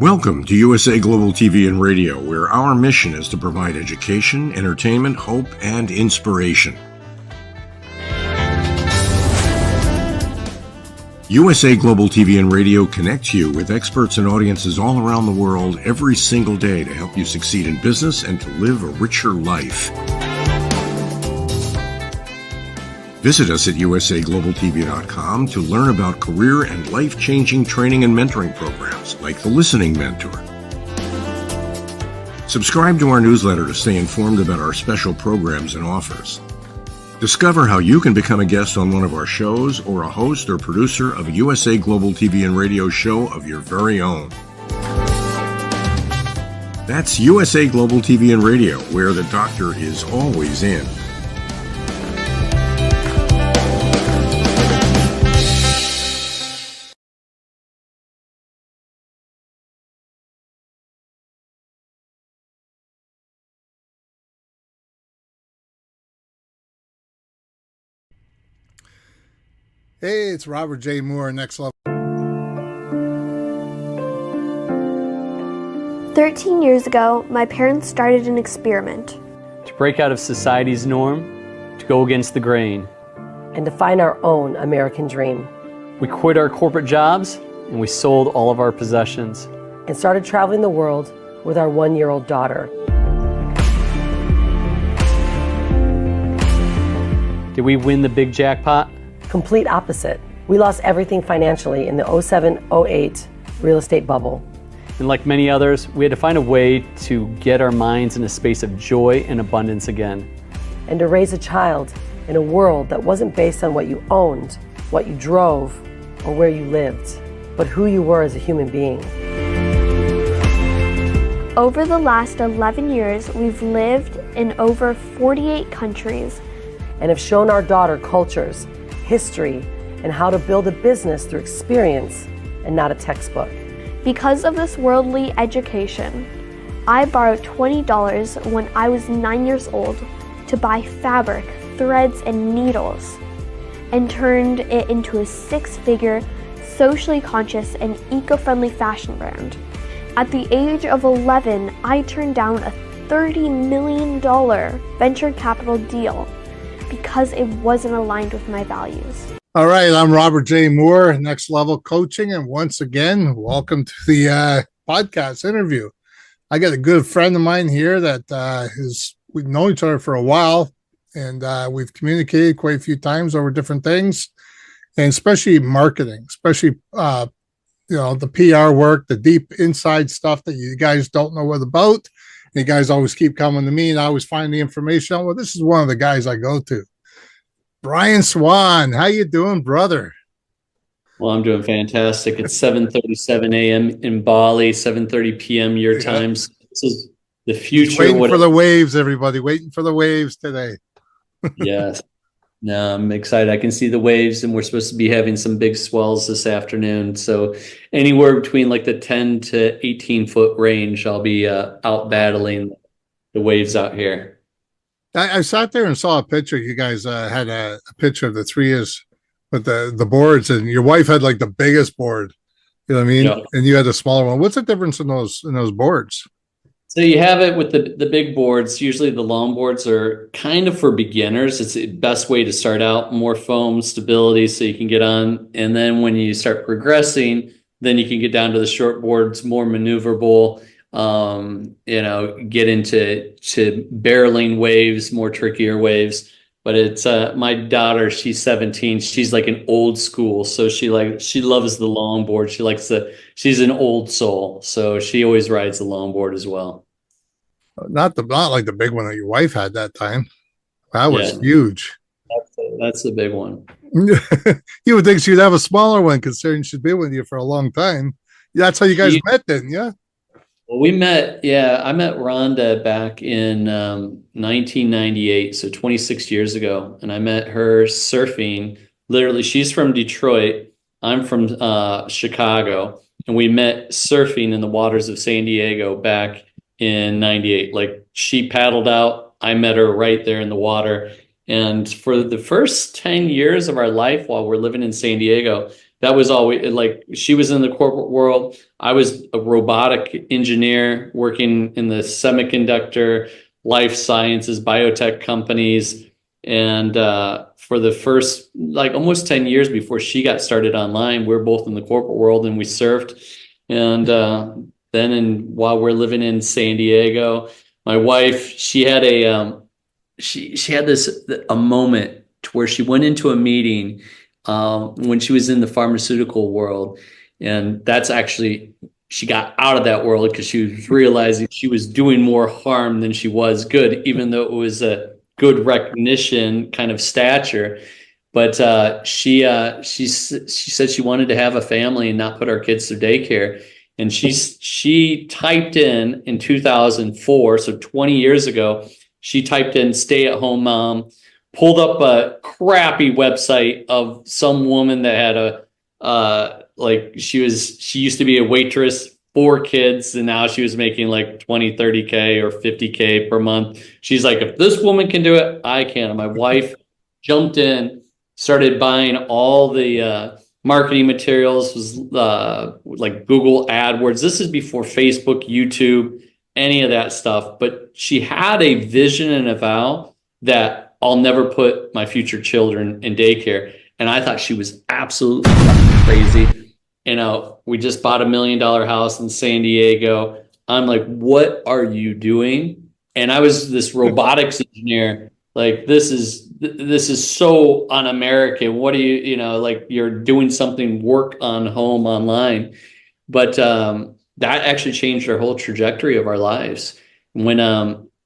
Welcome to USA Global TV and Radio, where our mission is to provide education, entertainment, hope, and inspiration. USA Global TV and Radio connects you with experts and audiences all around the world every single day to help you succeed in business and to live a richer life. Visit us at usaglobaltv.com to learn about career and life-changing training and mentoring programs like the Listening Mentor. Subscribe to our newsletter to stay informed about our special programs and offers. Discover how you can become a guest on one of our shows or a host or producer of a USA Global TV and Radio show of your very own. That's USA Global TV and Radio, where the doctor is always in. Hey, it's Robert J. Moore, Next Level. 13 years ago, my parents started an experiment. To break out of society's norm, to go against the grain. And to find our own American dream. We quit our corporate jobs and we sold all of our possessions. And started traveling the world with our 1-year-old daughter. Did we win the big jackpot? Complete opposite. We lost everything financially in the 07-08 real estate bubble. And like many others, we had to find a way to get our minds in a space of joy and abundance again. And to raise a child in a world that wasn't based on what you owned, what you drove, or where you lived, but who you were as a human being. Over the last 11 years, we've lived in over 48 countries. And have shown our daughter cultures, history, and how to build a business through experience and not a textbook. Because of this worldly education, I borrowed $20 when I was 9 years old to buy fabric, threads, and needles, and turned it into a 6-figure, socially conscious, and eco-friendly fashion brand. At the age of 11, I turned down a $30 million venture capital deal because it wasn't aligned with my values. All right, I'm Robert J. Moore, Next Level Coaching, and once again, welcome to the podcast interview. I got a good friend of mine here that we've known each other for a while, and we've communicated quite a few times over different things, and especially marketing, especially the PR work, the deep inside stuff that you guys don't know what about. You guys always keep coming to me, and I always find the information. Well, this is one of the guys I go to. Brian Swan, how you doing, brother? Well, I'm doing fantastic. It's 7:37 a.m. in Bali, 7:30 p.m. your time. So this is the future. Waiting for the waves, everybody. Waiting for the waves today. Yes. No, I'm excited. I can see the waves, and we're supposed to be having some big swells this afternoon. So anywhere between like the 10 to 18 foot range, I'll be out battling the waves out here. I sat there and saw a picture. You guys had a picture of the three of us with the boards, and your wife had like the biggest board. You know what I mean? Yeah. And you had a smaller one. What's the difference in those boards? So you have it with the big boards. Usually the long boards are kind of for beginners. It's the best way to start out, more foam stability so you can get on. And then when you start progressing, then you can get down to the short boards, more maneuverable, get into barreling waves, more trickier waves. But it's my daughter, she's 17. She's like an old school. So she loves the longboard. She's an old soul. So she always rides the longboard as well. Not like the big one that your wife had that time. That was huge. That's the big one. You would think she'd have a smaller one, considering she's been with you for a long time. That's how you guys met then, yeah? Well, I met Rhonda back in 1998, so 26 years ago. And I met her surfing. Literally, she's from Detroit. I'm from Chicago. And we met surfing in the waters of San Diego back in 98. Like, she paddled out. I met her right there in the water. And for the first 10 years of our life while we're living in San Diego, that was always like, she was in the corporate world. I was a robotic engineer working in the semiconductor, life sciences, biotech companies. And for the first, like, almost 10 years before she got started online, we were both in the corporate world and we surfed. And while we're living in San Diego, my wife, she had she had a moment to where she went into a meeting when she was in the pharmaceutical world. And that's actually, she got out of that world because she was realizing she was doing more harm than she was good, even though it was a good recognition kind of stature. But she said she wanted to have a family and not put our kids through daycare. And she typed in 2004, so 20 years ago, she typed in stay-at-home mom, pulled up a crappy website of some woman that had she used to be a waitress, 4 kids, and now she was making like 20, 30K or 50K per month. She's like, if this woman can do it, I can. And my wife jumped in, started buying all the marketing materials, was like Google AdWords. This is before Facebook, YouTube, any of that stuff. But she had a vision and a vow that I'll never put my future children in daycare. And I thought she was absolutely crazy. You know, we just bought $1 million house in San Diego. I'm like, what are you doing? And I was this robotics engineer. Like, this is so un-American. What do you know, like, you're doing something, work on home online. But that actually changed our whole trajectory of our lives. When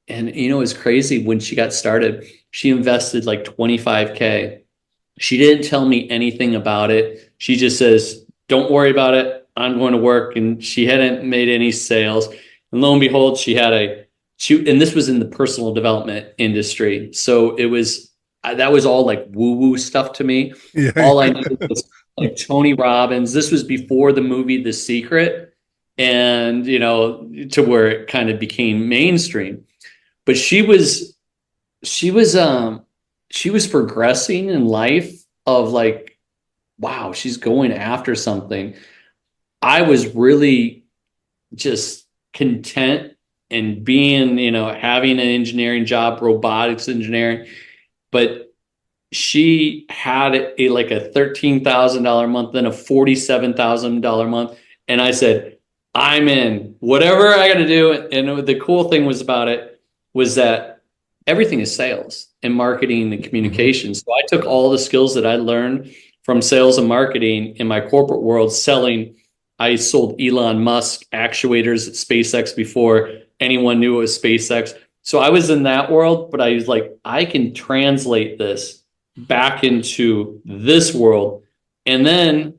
and you know, it's crazy, when she got started, she invested like 25K. She didn't tell me anything about it. She just says, don't worry about it, I'm going to work. And she hadn't made any sales. And lo and behold, and this was in the personal development industry. So that was all like woo-woo stuff to me. Yeah. All I knew was like Tony Robbins. This was before the movie The Secret, and, you know, to where it kind of became mainstream. But she was progressing in life of like, wow, she's going after something. I was really just content and being, you know, having an engineering job, robotics engineering, but she had like a $13,000 a month, then a $47,000 a month. And I said, I'm in, whatever I got to do. And the cool thing was about it was that everything is sales and marketing and communication. So I took all the skills that I learned from sales and marketing in my corporate world selling. I sold Elon Musk actuators at SpaceX before anyone knew it was SpaceX. So I was in that world, but I was like, I can translate this back into this world. And then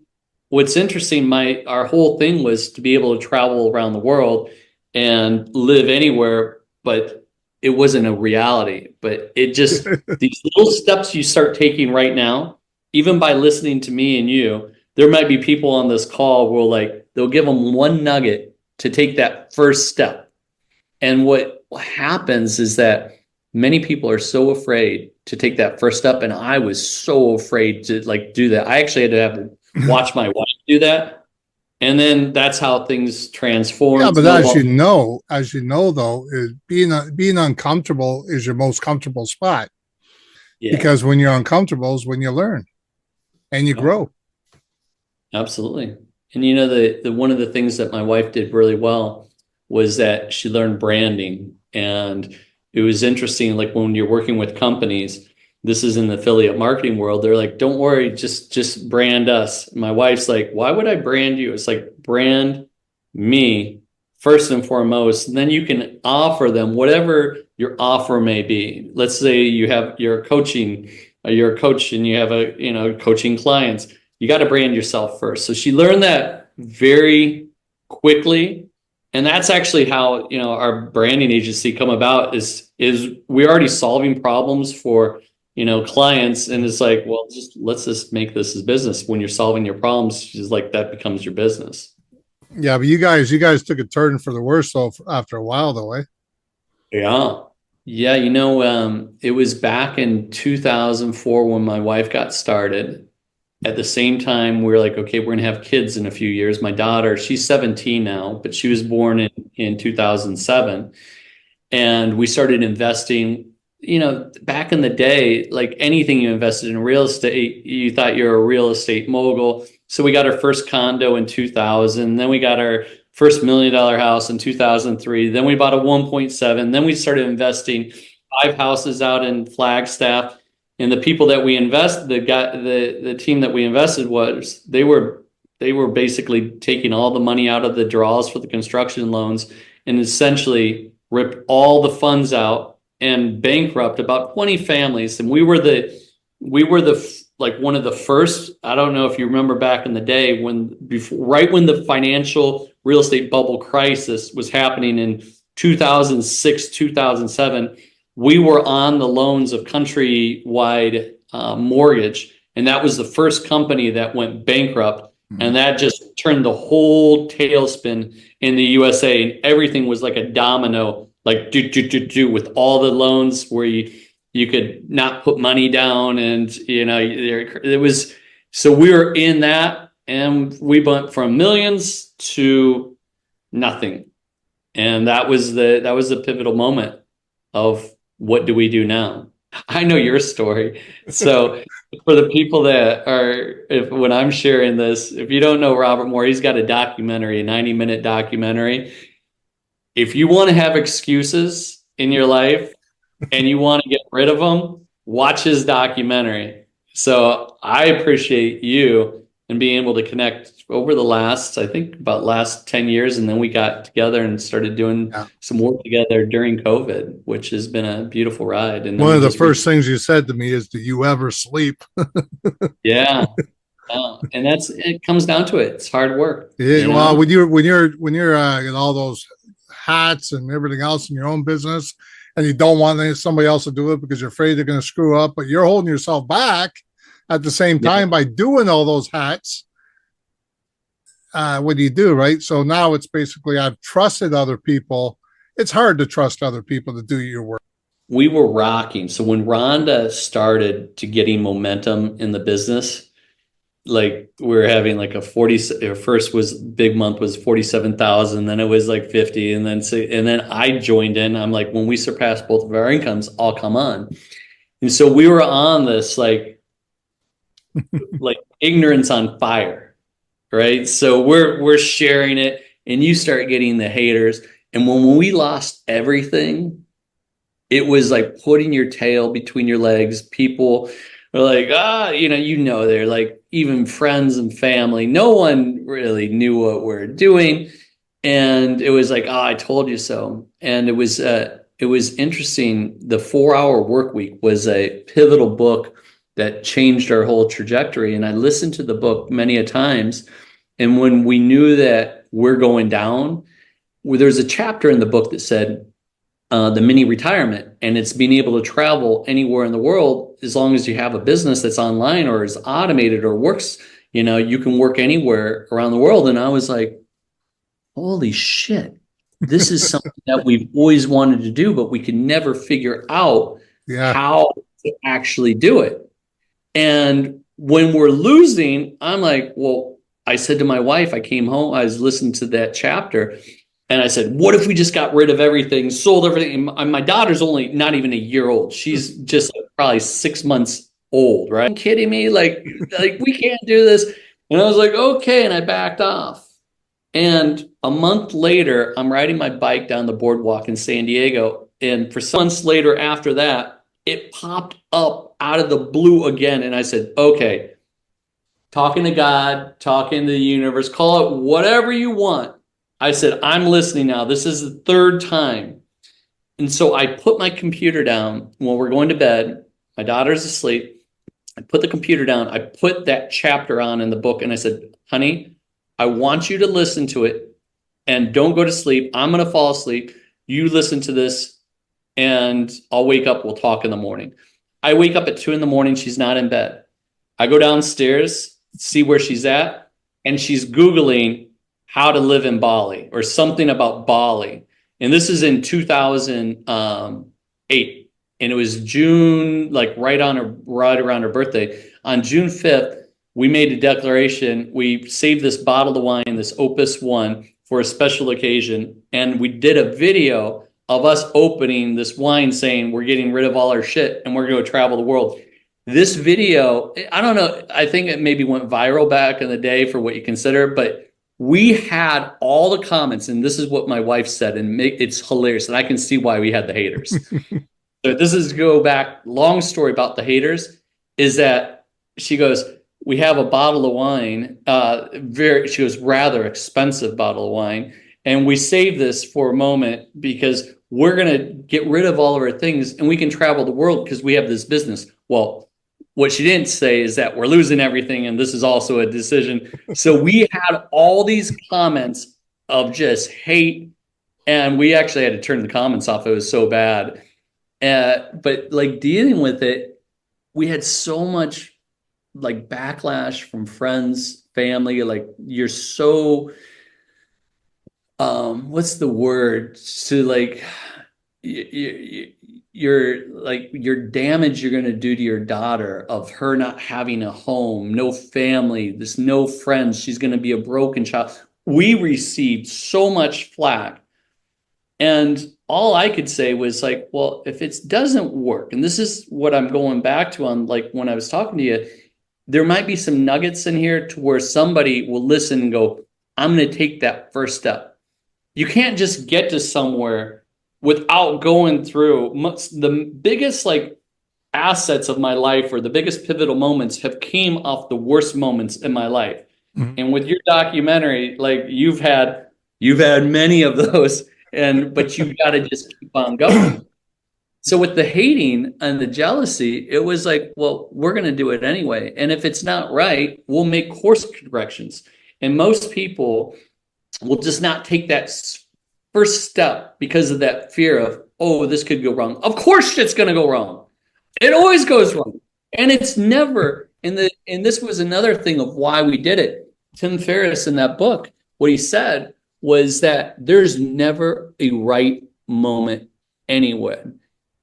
what's interesting, our whole thing was to be able to travel around the world and live anywhere, but it wasn't a reality. But it just, these little steps you start taking right now, even by listening to me and you, there might be people on this call where they'll give them one nugget to take that first step. And what happens is that many people are so afraid to take that first step. And I was so afraid to do that. I actually had to watch my wife do that. And then that's how things transform. Yeah, but as you know, though, is being uncomfortable is your most comfortable spot. Yeah. Because when you're uncomfortable is when you learn and you grow. Absolutely. And you know, the one of the things that my wife did really well was that she learned branding. And it was interesting, like when you're working with companies, this is in the affiliate marketing world, they're like, don't worry, just brand us. And my wife's like, why would I brand you? It's like, brand me first and foremost, and then you can offer them whatever your offer may be. Let's say you're a coach and you have coaching clients. You got to brand yourself first. So she learned that very quickly. And that's actually how, our branding agency come about is we're already solving problems for, clients. And it's like, well, let's just make this as business. When you're solving your problems, she's like, that becomes your business. Yeah. But you guys took a turn for the worse though after a while though, eh? Yeah. Yeah. It was back in 2004 when my wife got started at the same time, we were like, okay, we're going to have kids in a few years. My daughter, she's 17 now, but she was born in 2007. And we started investing, back in the day, like anything you invested in real estate, you thought you're a real estate mogul. So we got our first condo in 2000. Then we got our first $1 million house in 2003. Then we bought a 1.7. Then we started investing 5 houses out in Flagstaff. And the people that we the team that we invested they were basically taking all the money out of the draws for the construction loans and essentially ripped all the funds out and bankrupt about 20 families. And we were like one of the first. I don't know if you remember back in the day right when the financial real estate bubble crisis was happening in 2006, 2007. We were on the loans of Countrywide Mortgage, and that was the first company that went bankrupt. And that just turned the whole tailspin in the USA, and everything was like a domino, like with all the loans where you could not put money down, and it was. So we were in that, and we went from millions to nothing, and that was the pivotal moment of what do we do now. I know your story, so. For the people that when I'm sharing this, if you don't know Robert Moore, he's got a documentary, a 90-minute documentary. If you want to have excuses in your life and you want to get rid of them, watch his documentary. So I appreciate you and being able to connect over the last 10 years. And then we got together and started doing some work together during COVID, which has been a beautiful ride. And one of the first things you said to me is, do you ever sleep? Yeah. And it comes down to it. It's hard work. Yeah. Well, when you're in all those hats and everything else in your own business, and you don't want somebody else to do it because you're afraid they're going to screw up, but you're holding yourself back at the same time by doing all those hats. What do you do, right? So now it's basically, I've trusted other people. It's hard to trust other people to do your work. We were rocking. So when Rhonda started to getting momentum in the business, like we were having like her first big month was 47,000, then it was like 50, and then I joined in. I'm like, when we surpass both of our incomes, I'll come on. And so we were on this like ignorance on fire, right? So we're sharing it, and you start getting the haters. And when we lost everything, it was like putting your tail between your legs. People were like, they're like, even friends and family, no one really knew what we're doing. And it was like, I told you so. And it was interesting. The 4-Hour Work Week was a pivotal book that changed our whole trajectory. And I listened to the book many a times. And when we knew that we're going down, there's a chapter in the book that said the mini retirement, and it's being able to travel anywhere in the world as long as you have a business that's online or is automated or works. You can work anywhere around the world. And I was like, holy shit, this is something that we've always wanted to do, but we could never figure out how to actually do it. And when we're losing, I'm like, well, I said to my wife, I came home, I was listening to that chapter, and I said, what if we just got rid of everything, sold everything? And my daughter's only not even a year old. She's just probably 6 months old, right? Are you kidding me? Like we can't do this. And I was like, okay. And I backed off. And a month later, I'm riding my bike down the boardwalk in San Diego. And for some months later after that, it popped up out of the blue again. And I said, okay, talking to God, talking to the universe, call it whatever you want. I said, I'm listening now. This is the 3rd time. And so I put my computer down when we're going to bed. My daughter's asleep. I put the computer down. I put that chapter on in the book. And I said, honey, I want you to listen to it and don't go to sleep. I'm going to fall asleep. You listen to this and I'll wake up. We'll talk in the morning. I wake up at 2 a.m. She's not in bed. I go downstairs, see where she's at, and she's Googling how to live in Bali or something about Bali. And this is in 2008. And it was June, like right around her birthday. On June 5th, we made a declaration. We saved this bottle of wine, this Opus One, for a special occasion. And we did a video of us opening this wine saying, we're getting rid of all our shit and we're going to travel the world. This video, I don't know, I think it maybe went viral back in the day for what you consider, but we had all the comments, and this is what my wife said, and it's hilarious, and I can see why we had the haters. So this is go back, long story about the haters, is that she goes, we have a bottle of wine, she goes, rather expensive bottle of wine, and we saved this for a moment because we're going to get rid of all of our things and we can travel the world because we have this business. Well, what she didn't say is that we're losing everything and this is also a decision. So we had all these comments of just hate, and we actually had to turn the comments off. It was so bad. But like dealing with it, we had so much like backlash from friends, family, like you're so, what's the word? So like, you're like your damage you're going to do to your daughter of her not having a home, no family, there's no friends, she's going to be a broken child. We received so much flack, and all I could say was like, well, if it doesn't work, and this is what I'm going back to on like when I was talking to you, there might be some nuggets in here to where somebody will listen and go, I'm going to take that first step. You can't just get to somewhere without going through the biggest like assets of my life, or the biggest pivotal moments have came off the worst moments in my life. Mm-hmm. And with your documentary, like you've had many of those, but you've got to just keep on going. So with the hating and the jealousy, it was like, well, we're going to do it anyway. And if it's not right, we'll make course corrections. And most people will just not take that first step because of that fear of, oh, this could go wrong. Of course shit's going to go wrong. It always goes wrong. And it's never, and this was another thing of why we did it. Tim Ferriss in that book, what he said was that there's never a right moment anywhere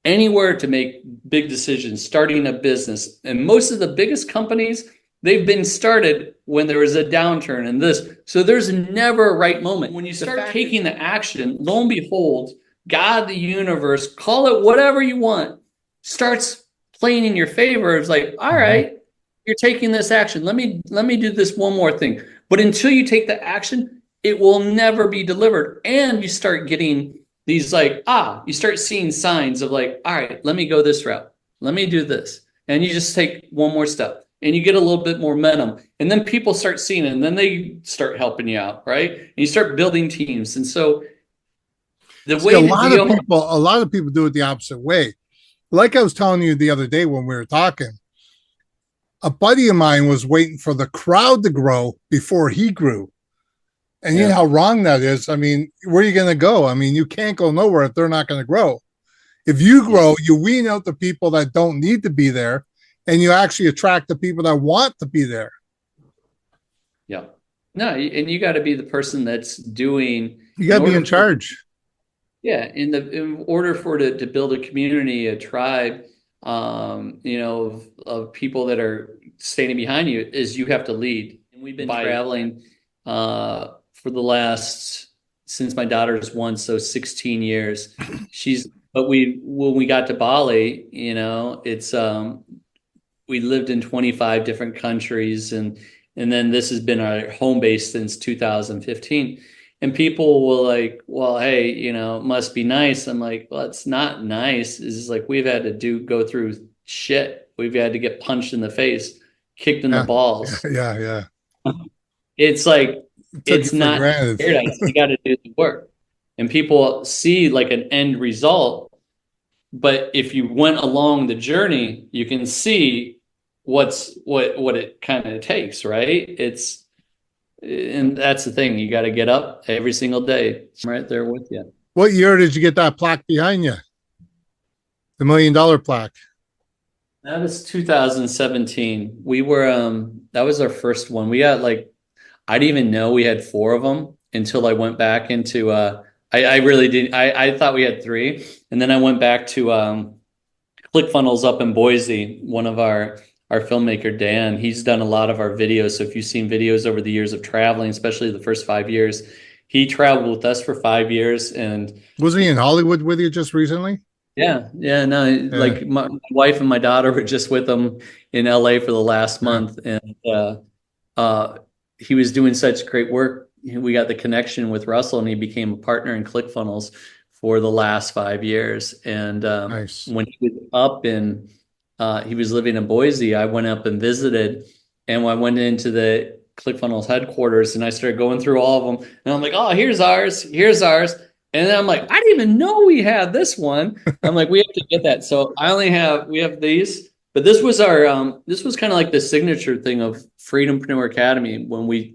to make big decisions, starting a business. And most of the biggest companies, they've been started when there was a downturn in this. So there's never a right moment. When you start taking the action, lo and behold, God, the universe, call it whatever you want, starts playing in your favor. It's like, all right, you're taking this action. Let me do this one more thing. But until you take the action, it will never be delivered. And you start getting these like, you start seeing signs of like, all right, let me go this route. Let me do this. And you just take one more step. And you get a little bit more momentum, and then people start seeing it, and then they start helping you out, right? And you start building teams. And so a lot of people do it the opposite way. Like I was telling you the other day when we were talking, a buddy of mine was waiting for the crowd to grow before he grew. And you know how wrong that is. I mean, where are you going to go? I mean, you can't go nowhere if they're not going to grow. If you grow, you wean out the people that don't need to be there, and you actually attract the people that want to be there. Yeah. No, and you got to be the person that's doing. You got to be in charge. In order for to build a community, a tribe, of people that are standing behind you, is you have to lead. And we've been traveling for the last, since my daughter's one, so 16 years. When we got to Bali, it's we lived in 25 different countries, and then this has been our home base since 2015. And people will like, well, hey, it must be nice. I'm like, well, it's not nice. It's just like we've had to go through shit. We've had to get punched in the face, kicked in the balls. Yeah. It's like, it's not paradise. You got to do the work. And people see like an end result. But if you went along the journey, you can see what it kind of takes, right? And that's the thing. You got to get up every single day. I'm right there with you. What year did you get that plaque behind you? The $1 million plaque. That was 2017. We were, that was our first one. We got like, I didn't even know we had 4 of them until I went back into, I really didn't, I thought we had 3. And then I went back to ClickFunnels up in Boise, one of our our filmmaker, Dan. He's done a lot of our videos. So if you've seen videos over the years of traveling, especially the first 5 years, he traveled with us for 5 years. And wasn't he in Hollywood with you just recently? yeah, no, like my wife and my daughter were just with him in LA for the last month. And he was doing such great work. We got the connection with Russell, and he became a partner in ClickFunnels for the last 5 years. And Nice. when he was up in, he was living in Boise, I went up and visited, and I went into the ClickFunnels headquarters, and I started going through all of them, and I'm like, oh, here's ours. And then I'm like, I didn't even know we had this one. I'm like, we have to get that. So we have these, but this was this was kind of like the signature thing of Freedompreneur Academy when we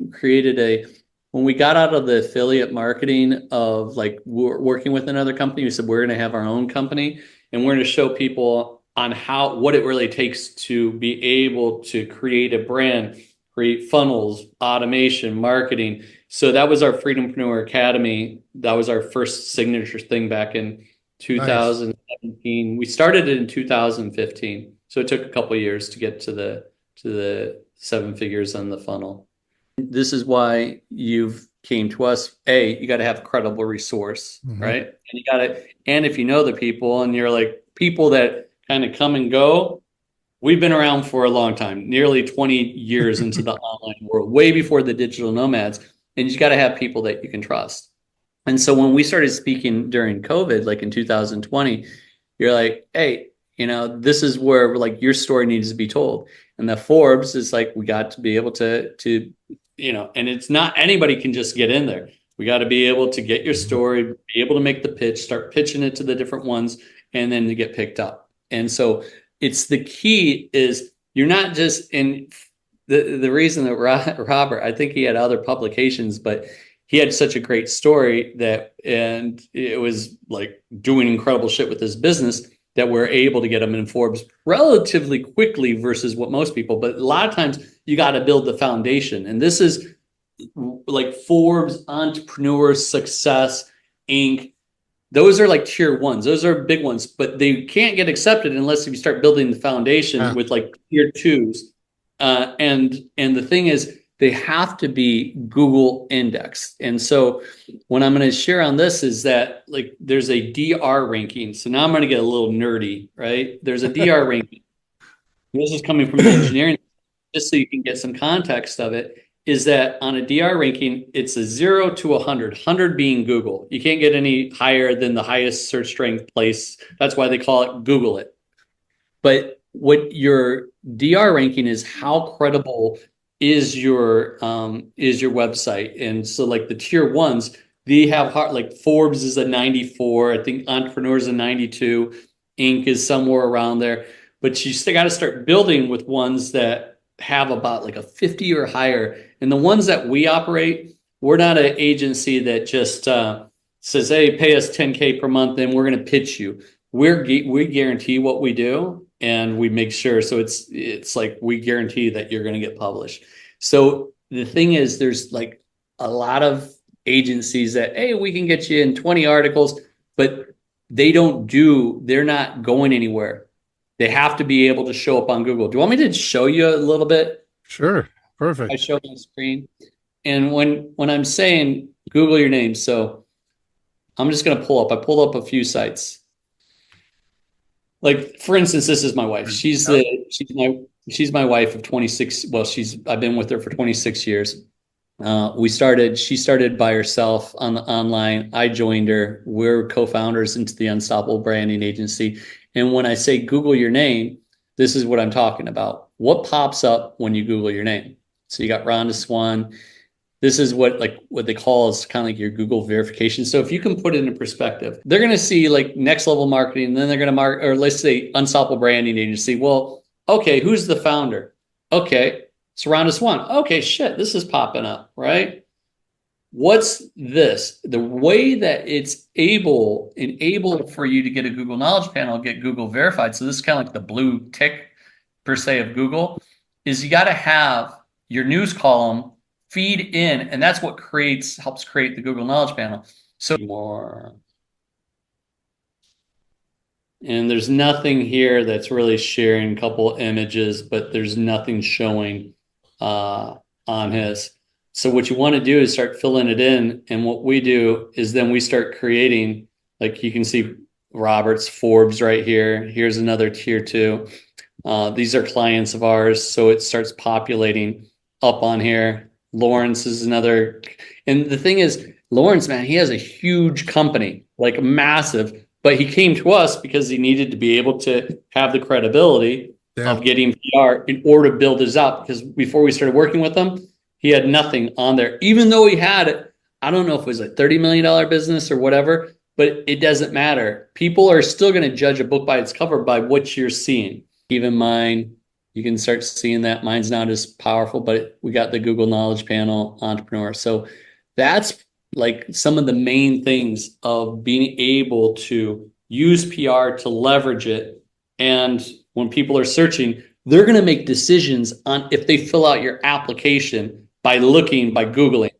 when we got out of the affiliate marketing of like working with another company. We said, we're going to have our own company, and we're going to show people on what it really takes to be able to create a brand, create funnels, automation, marketing. So that was our Freedompreneur Academy. That was our first signature thing back in 2017. Nice. We started it in 2015. So it took a couple of years to get to the 7 figures on the funnel. This is why you've came to us. You got to have a credible resource, right? And if you know the people, and you're like people that kind of come and go, we've been around for a long time, nearly 20 years into the online world, way before the digital nomads. And you got to have people that you can trust. And so when we started speaking during COVID, like in 2020, you're like, hey, this is where like your story needs to be told. And the Forbes is like, we got to be able to and it's not anybody can just get in there. We got to be able to get your story, be able to make the pitch, start pitching it to the different ones, and then to get picked up. And so it's the key is you're not just in the reason that Robert, I think he had other publications, but he had such a great story and it was like doing incredible shit with his business that we're able to get him in Forbes relatively quickly versus what most people. But a lot of times you got to build the foundation. And this is like Forbes, Entrepreneur Success, Inc. Those are like tier ones. Those are big ones, but they can't get accepted unless you start building the foundation with like tier twos. And the thing is, they have to be Google indexed. And so what I'm going to share on this is that like there's a DR ranking. So now I'm going to get a little nerdy, right? There's a DR ranking. This is coming from the engineering, just so you can get some context of it, is that on a DR ranking, it's a 0 to 100, 100 being Google. You can't get any higher than the highest search strength place. That's why they call it Google it. But what your DR ranking is, how credible is your website. And so like the tier ones, they have like Forbes is a 94. I think Entrepreneur is a 92. Inc. is somewhere around there. But you still got to start building with ones that have about like a 50 or higher. And the ones that we operate, we're not an agency that just says, hey, pay us 10K per month and we're going to pitch you. We guarantee what we do. And we make sure, so it's like we guarantee that you're going to get published. So the thing is, there's like a lot of agencies that, hey, we can get you in 20 articles, but they're not going anywhere. They have to be able to show up on Google. Do you want me to show you a little bit? Sure, perfect. I show on the screen. And when I'm saying Google your name, so I'm just going to I pulled up a few sites. Like, for instance, this is my wife. She's my wife of 26. Well, I've been with her for 26 years. She started by herself online. I joined her. We're co-founders into the Unstoppable Branding Agency. And when I say Google your name, this is what I'm talking about. What pops up when you Google your name? So you got Rhonda Swan. This is what they call is kind of like your Google verification. So if you can put it in perspective, they're going to see like next level marketing, and then they're going to mark, or let's say Unstoppable Branding Agency. Well, okay, who's the founder? Okay, it's Rhonda Swan. Okay, shit, this is popping up, right? What's this? The way that it's enabled for you to get a Google Knowledge Panel, get Google verified. So this is kind of like the blue tick per se of Google, is you got to have your news column feed in, and that's what helps create the Google Knowledge Panel. So more. And there's nothing here that's really sharing a couple images, but there's nothing showing on his. So what you want to do is start filling it in. And what we do is then we start creating, like you can see Robert's Forbes right here. Here's another tier 2. These are clients of ours. So it starts populating up on here. Lawrence is another. And the thing is, Lawrence, man, he has a huge company, like massive, but he came to us because he needed to be able to have the credibility of getting PR in order to build this out. Because before we started working with him, he had nothing on there, even though he had, I don't know if it was a $30 million business or whatever, but it doesn't matter. People are still going to judge a book by its cover by what you're seeing. Even mine, you can start seeing that. Mine's not as powerful, but we got the Google Knowledge Panel Entrepreneur. So that's like some of the main things of being able to use PR to leverage it. And when people are searching, they're going to make decisions on if they fill out your application by Googling.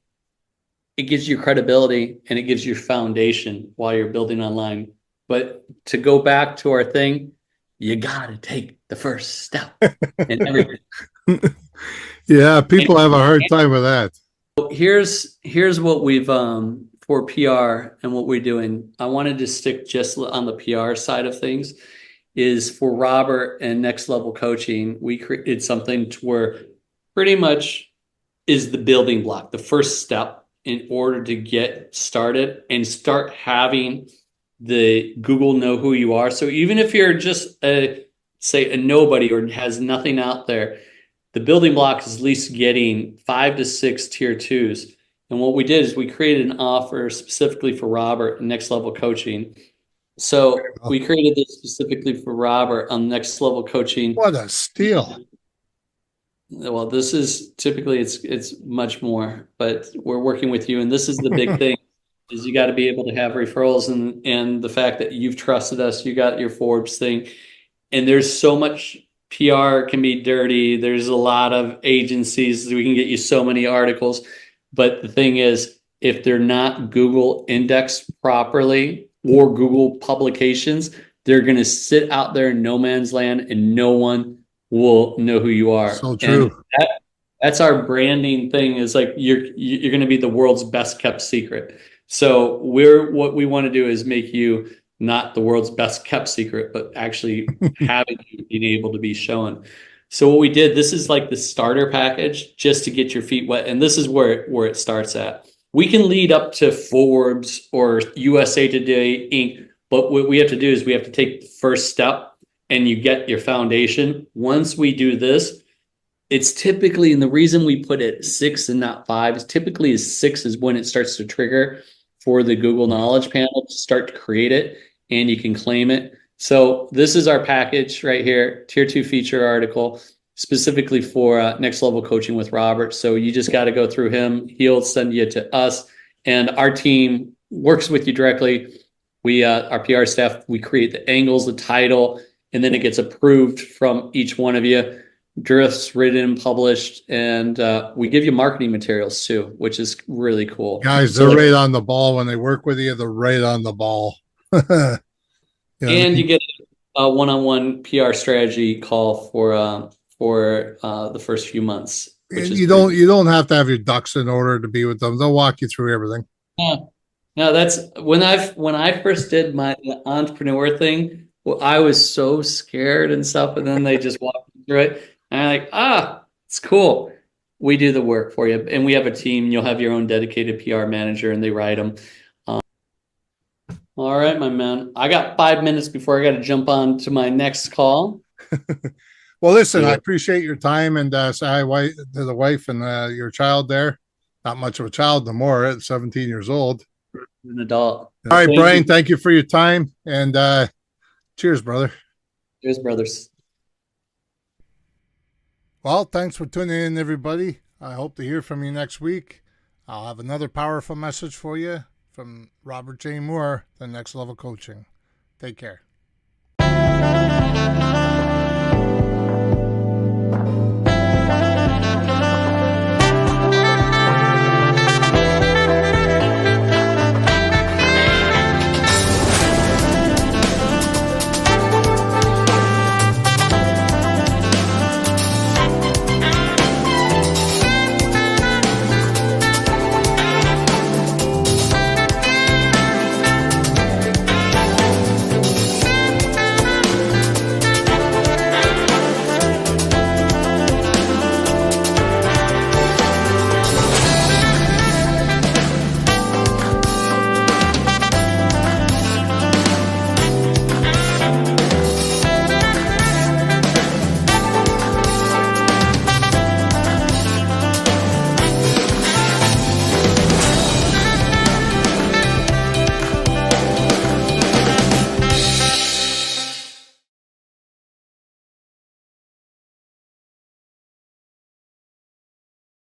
It gives you credibility and it gives you foundation while you're building online. But to go back to our thing, you got to take the first step in everything. Yeah, people have a hard time with that. Here's what we've for PR and what we're doing. I wanted to stick just on the PR side of things. Is for Robert and Next Level Coaching, we created something to where pretty much is the building block, the first step in order to get started and start having the Google know who you are. So even if you're just say a nobody or has nothing out there, the building block is at least getting 5 to 6 tier 2s. And what we did is we created an offer specifically for Robert and Next Level Coaching. So we created this specifically for Robert on Next Level Coaching. What a steal. Well, this is typically it's much more, but we're working with you. And this is the big thing is you got to be able to have referrals and the fact that you've trusted us, you got your Forbes thing. And there's so much PR can be dirty. There's a lot of agencies. We can get you so many articles. But the thing is, if they're not Google indexed properly or Google publications, they're going to sit out there in no man's land and no one will know who you are. So true. And that's our branding thing is like you're going to be the world's best kept secret. So what we want to do is make you not the world's best kept secret, but actually having you being able to be shown. So what we did, this is like the starter package just to get your feet wet. And this is where it starts at. We can lead up to Forbes or USA Today Inc. But what we have to do is we have to take the first step and you get your foundation. Once we do this, it's typically, and the reason we put it 6 and not 5 is typically is 6 is when it starts to trigger for the Google Knowledge Panel to start to create it and you can claim it. So this is our package right here, tier 2 feature article, specifically for Next Level Coaching with Robert. So you just got to go through him. He'll send you to us and our team works with you directly. We, our PR staff, we create the angles, the title, and then it gets approved from each one of you. Drifts written, published, and we give you marketing materials too, which is really cool. Guys, they're right on the ball when they work with you. They're right on the ball. And you get a one-on-one PR strategy call for the first few months. You don't have to have your ducks in order to be with them. They'll walk you through everything. Yeah. No, that's when I first did my entrepreneur thing. Well, I was so scared and stuff, and then they just walked me through it. And I'm like, it's cool. We do the work for you. And we have a team. You'll have your own dedicated PR manager and they write them. All right, my man. I got 5 minutes before I got to jump on to my next call. Well, listen, I appreciate your time and say hi to the wife and your child there. Not much of a child no more at 17 years old. An adult. All right, Brian, thank you for your time. And cheers, brother. Cheers, brothers. Well, thanks for tuning in, everybody. I hope to hear from you next week. I'll have another powerful message for you from Robert J. Moore, the Next Level Coaching. Take care.